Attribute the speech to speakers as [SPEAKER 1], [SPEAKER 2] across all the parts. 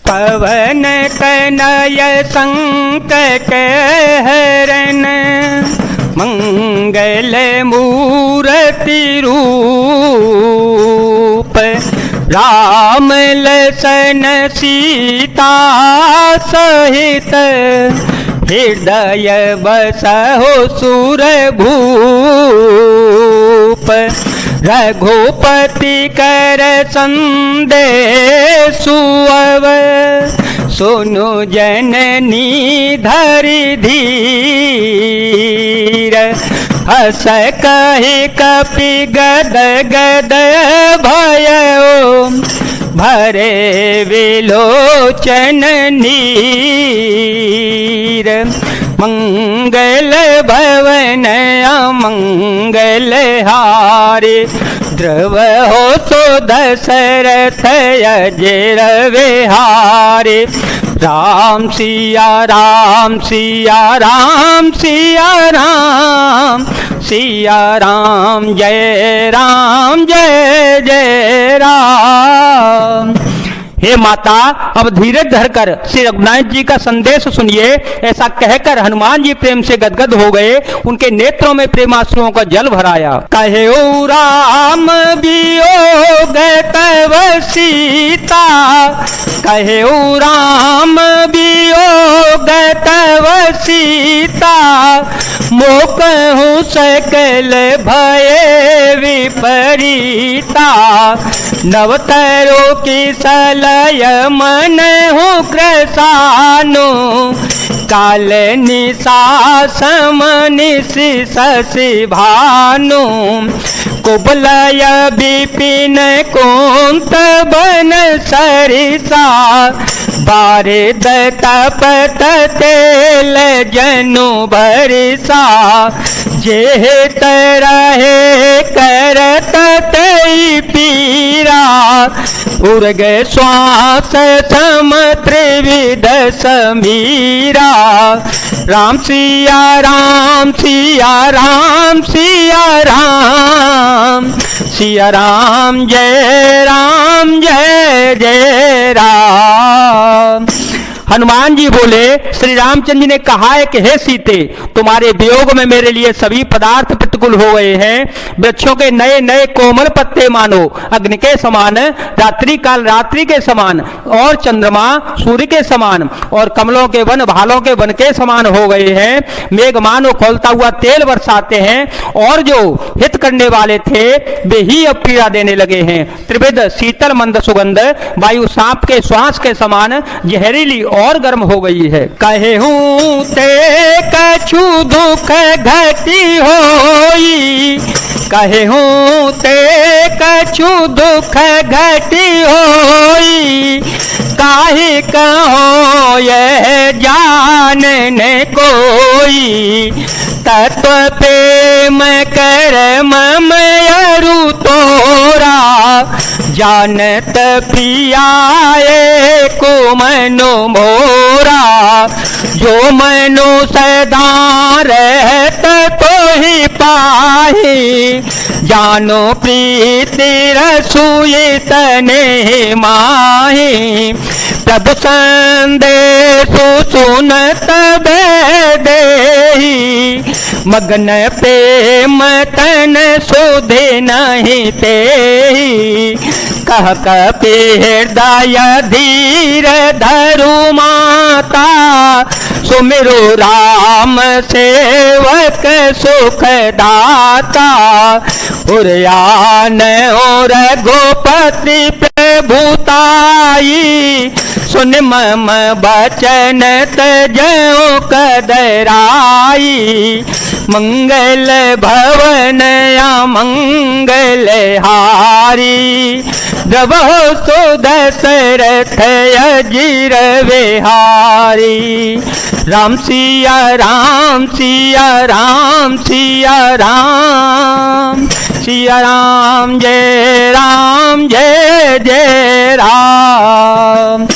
[SPEAKER 1] पवन तनय संकट हरण मंगल मूर्ति रूप राम लसन सीता सहित हृदय बसहु सुरभूप रघुपति कर संदेशु अव सुनु जननी धरि धीर हस कहि कपि गद गद भयो भरे विलोचन नीर मंगल भवन अमंगल हारे द्रव हो सो दशरथ अजर विहारे राम सिया राम सिया राम सिया राम सिया राम जय जय राम। हे माता अब धीरज धरकर श्री रघुनाथ जी का संदेश सुनिए। ऐसा कहकर हनुमान जी प्रेम से गदगद हो गए, उनके नेत्रों में प्रेमाश्रुओं का जल भराया। कहे ओ राम वियोग तव सीता, कहे ओ राम वियोग तव सीता, मोकहु सकल भय विपरीता, नवतरो की सलय मन हो कृसानु, काल निशा समनिशि शशि भानु, कुबलय विपिन कुंत बन सरिसा, बारिद तपत तेल जनु बरिसा, जेह तरहे करत तई पीरा, उर्ग श्वास सम त्रिविध समीरा, राम सिया राम सिया राम सिया राम, सिया राम जय राम। हनुमान जी बोले, श्री रामचंद्र जी ने कहा है कि हे सीते, तुम्हारे वियोग में मेरे लिए सभी पदार्थ प्रतिकूल हो गए हैं। वृक्षों के नए नए कोमल पत्ते मानो अग्नि के समान, रात्रि काल रात्रि के समान, और चंद्रमा सूर्य के समान, और कमलों के वन भालों के वन के समान हो गए हैं। मेघ मानो खौलता हुआ तेल बरसाते हैं, और जो हित करने वाले थे वे ही अब पीड़ा देने लगे हैं। त्रिविध शीतल मंद सुगंध वायु सांप के श्वास के समान जहरीली और गर्म हो गई है। कहे हूँ ते कछु दुख घटी होई, कहे हूँ ते कछु दुख घटी होई, काहे कहो यह जानने कोई, तत्व प्रेम कर मम अरु तोरा, जानत प्रियाए को मनो मोरा, जो मनो सदा रहत तो ही पाही, जानो प्रीति रसूये तने माही, प्रभु संदेश सुनत देही, मगन प्रेम तन सुधे नहीं तेही, कह कपि हृदय धीर धरु माता, सुमिरु राम सेवक सुख दाता, उरयान और रघुपति प्रभुताई, सुन मम बचन तजो कदराई, मंगल भवन अमंगल हारी, द्रवो सो दशरथ अजिर विहारी, राम सिया राम सिया राम सिया राम, सिया राम जय जय राम।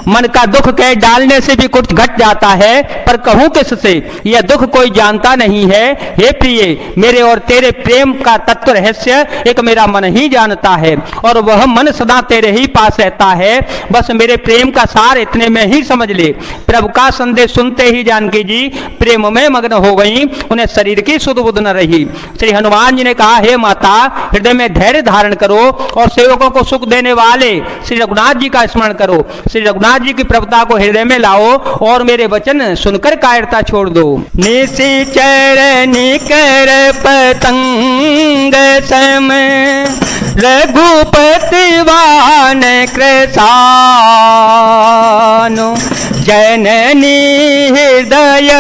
[SPEAKER 1] मन का दुख कह डालने से भी कुछ घट जाता है, पर कहूं किससे, यह दुख कोई जानता नहीं है। हे प्रिय, मेरे और तेरे प्रेम का तत्व रहस्य एक मेरा मन ही जानता है, और वह मन सदा तेरे ही पास रहता है। बस मेरे प्रेम का सार इतने में ही समझ ले। प्रभु का संदेश सुनते ही जानकी जी प्रेम में मग्न हो गई, उन्हें शरीर की सुध बुध न रही। श्री हनुमान जी ने कहा, हे माता, हृदय में धैर्य धारण करो और सेवकों को सुख देने वाले श्री रघुनाथ जी का स्मरण करो। श्री रघुनाथ जी की प्रभुता को हृदय में लाओ और मेरे वचन सुनकर कायरता छोड़ दो। निशिचर निकर पतंग सम रघुपति वान कृसानु, जननी हृदय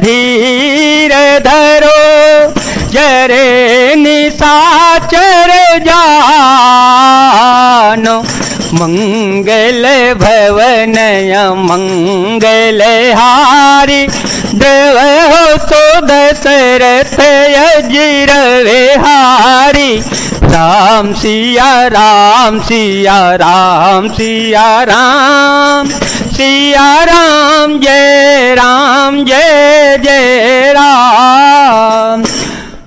[SPEAKER 1] धीर धरो, जरे निशाचर जानो, मंगल भवन मंगल हारी, देव हो तो दशरथ अजिर विहारी। राम सिया राम सिया राम सिया राम, सिया राम जय जय राम।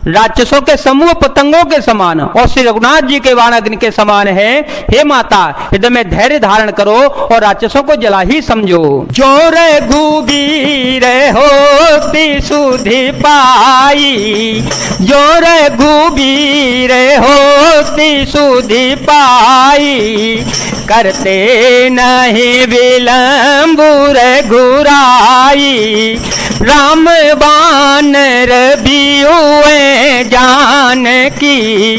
[SPEAKER 1] राक्षसों के समूह पतंगों के समान और श्री रघुनाथ जी के वाणाग्नि के समान है। हे माता, हृदय में धैर्य धारण करो और राक्षसों को जला ही समझो। जो रघुबीर होती सुधि पाई, जो रघुबीर होती सुधि पाई, करते नहीं विलंब रघुराई। राम बानर बियुए जानकी,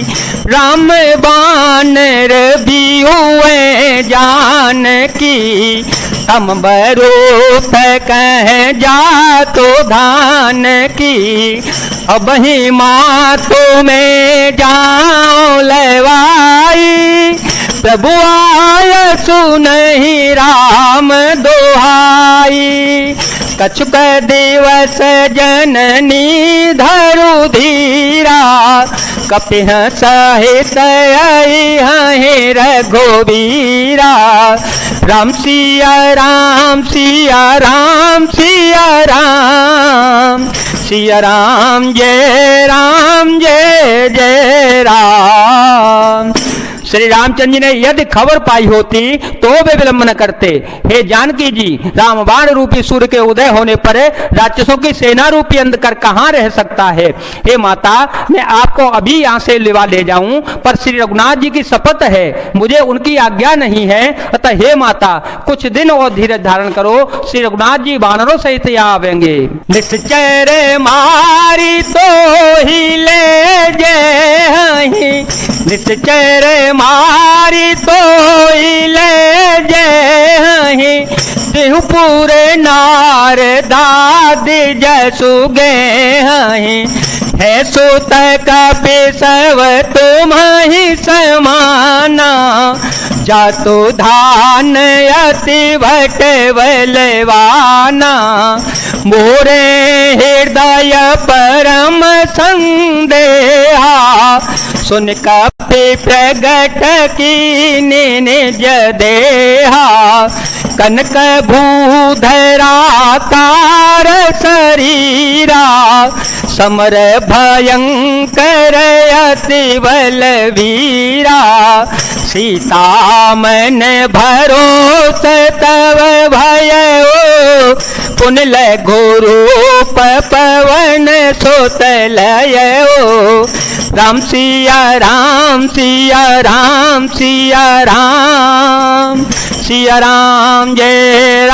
[SPEAKER 1] राम बानर बियुए जानकी, तम बरूप कह जा तो धान की। अब ही मातु में जाओ लवाई, प्रभु आय सुनहि राम दोहाई। कछुक दिवस जननी धरु धीरा, कपिह सहित आई रघुबीरा। राम सिया राम सिया राम सिया राम, सिया राम जय जय राम। श्री रामचंद्र जी ने यदि खबर पाई होती तो वे विलंब न करते। हे जानकी जी, रामबाण रूपी सूर्य के उदय होने पर राक्षसों की सेना रूपी अंधकार कहाँ रह सकता है। हे माता, मैं आपको अभी यहाँ से लिवा ले जाऊं, पर श्री रघुनाथ जी की शपथ है, मुझे उनकी आज्ञा नहीं है। अतः हे माता, कुछ दिन और धीरज धारण करो, श्री रघुनाथ जी वानरों सहित यहाँ आवेंगे। निश्चर मारी तो ही ले जय, निश्चर मारी तो ले जय, तिहु पूरे नार दाद जसुगे है। सुत कपि सब तुम ही समाना, जातु धान अति भट बलवाना। मोरे हृदय परम संदेहा, सुन कपि प्रगट की निज देहा। कनक भूधरा तार शरीरा, समर भयंकर अति बलवीरा। सीता मन भरोस तव भयो, पुन लघु रूप पवन सुत लयो। राम सिया राम सिया राम सिया राम, सिया राम जय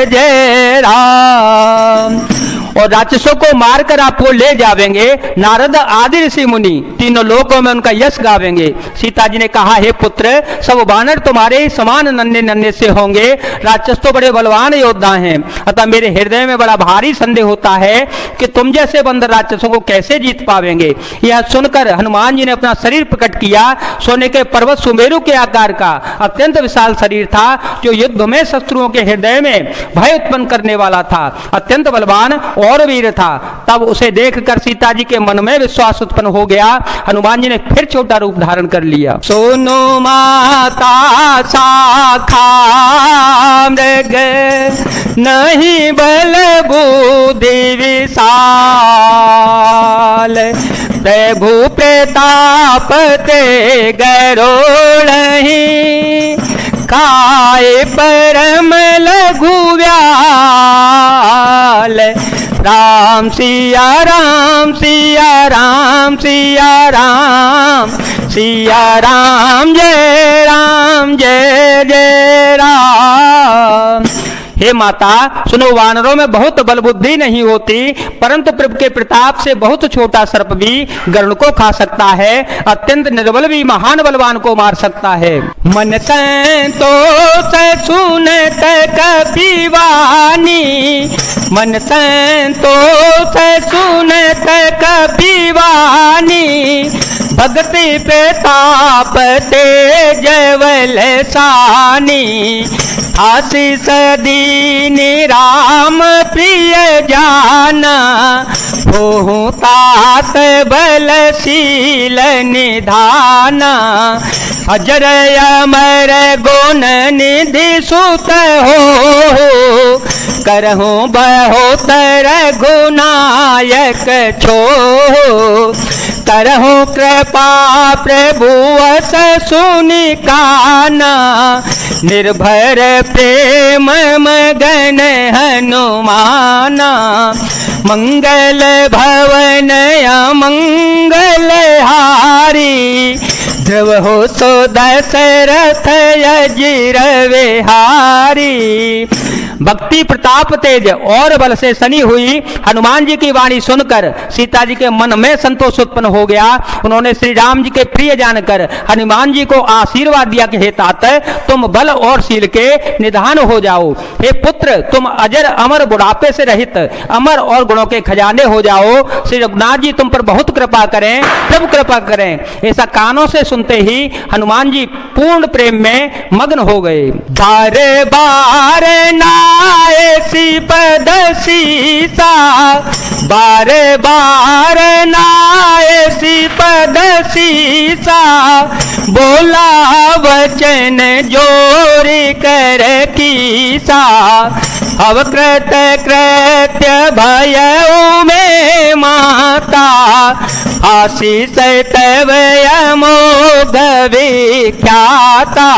[SPEAKER 1] जय राम। और राक्षसों को मारकर आप वो ले जावेंगे। नारद आदि ऋषि मुनि तीनों लोकों में उनका यश गावेंगे। सीता जी ने कहा, हे पुत्र, सब वानर तुम्हारे ही समान नन्हे नन्हे से होंगे, राक्षस तो बड़े बलवान योद्धा हैं। अतः मेरे हृदय में बड़ा भारी संदेह होता है कि तुम जैसे बंदर राक्षसों को कैसे जीत पावेंगे। यह सुनकर हनुमान जी ने अपना शरीर प्रकट किया। सोने के पर्वत सुमेरु के आकार का अत्यंत विशाल शरीर था, जो युद्ध में शत्रुओं के हृदय में भय उत्पन्न करने वाला था। अत्यंत बलवान और और वीर था। तब उसे देखकर सीता जी के मन में विश्वास उत्पन्न हो गया। हनुमान जी ने फिर छोटा रूप धारण कर लिया। सोनो माता शाखा मृग नहीं बल बुद्धि विशाल, प्रभु प्रताप ते गरुड़हि काय परम लघु व्याल। राम सिया राम सिया राम सिया राम सिया राम जय जय राम। हे माता सुनो, वानरों में बहुत बल बुद्धि नहीं होती, परंतु प्रभु के प्रताप से बहुत छोटा सर्प भी गरुड़ को खा सकता है, अत्यंत निर्बल भी महान बलवान को मार सकता है। मन संतोष सुनत कपिवानी, मन संतोष सुनत कपिवानी, भक्ति प्रताप तेजवल सानी। आशीष दीनी राम प्रिय जाना, हो तात बलशील निधाना। अजर अमर गुण निधि सुत हो, करहूँ बहुतर गुनायक छो। करहूँ कृपा प्रभु अस सुनि काना, निर्भर प्रेम मगन हनुमाना। मंगल भवन अमंगल हारी, ध्रुव हो सो दशरथ अजिर विहारी। भक्ति प्रताप तेज और बल से सनी हुई हनुमान जी की वाणी सुनकर सीता जी के मन में संतोष उत्पन्न हो गया। उन्होंने श्री राम जी के प्रिय जानकर हनुमान जी को आशीर्वाद दिया कि हे तात, तुम बल और शील के निधान हो जाओ। हे पुत्र, तुम अजर अमर बुढ़ापे से रहित अमर और गुणों के खजाने हो जाओ। श्री रघुनाथ जी तुम पर बहुत कृपा करें, प्रभु कृपा करें। ऐसा कानों से सुनते ही हनुमान जी पूर्ण प्रेम में मग्न हो गए। बार बार नायसी पद सीता, बार बार नायसी पद सीता, बोला वचन जोरी कर कीसा। अवकृत कृत्य भय में माता, आशीष तव अमोघ विख्याता।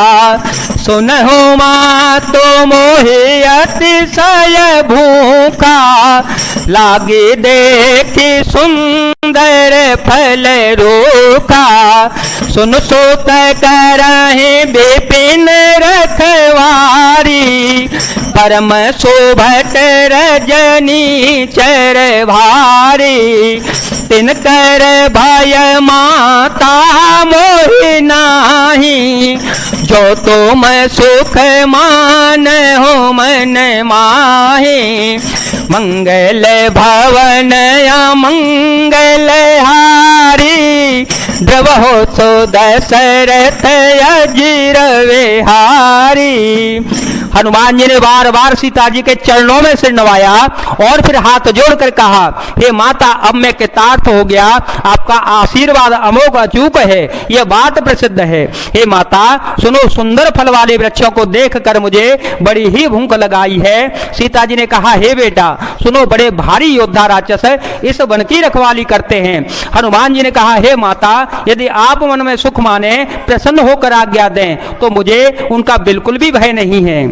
[SPEAKER 1] सुनहु मातो मोहि अतिशय भूखा, लागे देखी सुंदर फल रूखा। सुन सुत करहि विपिन रखवारी, परम शोभत रजनी चर भारी। तिनकर भय माता मोहि नाही, जो तुम सुख मान हो मन माही। मंगल भवन अमंगल हारी, ध्रुव हो सो दशरथ अजिर विहारी। हनुमान जी ने बार बार सीता जी के चरणों में सिर नवाया और फिर हाथ जोड़कर कहा, हे माता, अब मैं कृतार्थ हो गया। आपका आशीर्वाद अमोघ अचूक है, यह बात प्रसिद्ध है। हे माता सुनो, सुंदर फल वाले वृक्षों को देखकर मुझे बड़ी ही भूख लगाई है। सीता जी ने कहा, हे बेटा सुनो, बड़े भारी योद्धा राक्षस इस वन की रखवाली करते हैं। हनुमान जी ने कहा, हे माता, यदि आप मन में सुख माने, प्रसन्न होकर आज्ञा दें, तो मुझे उनका बिल्कुल भी भय नहीं है।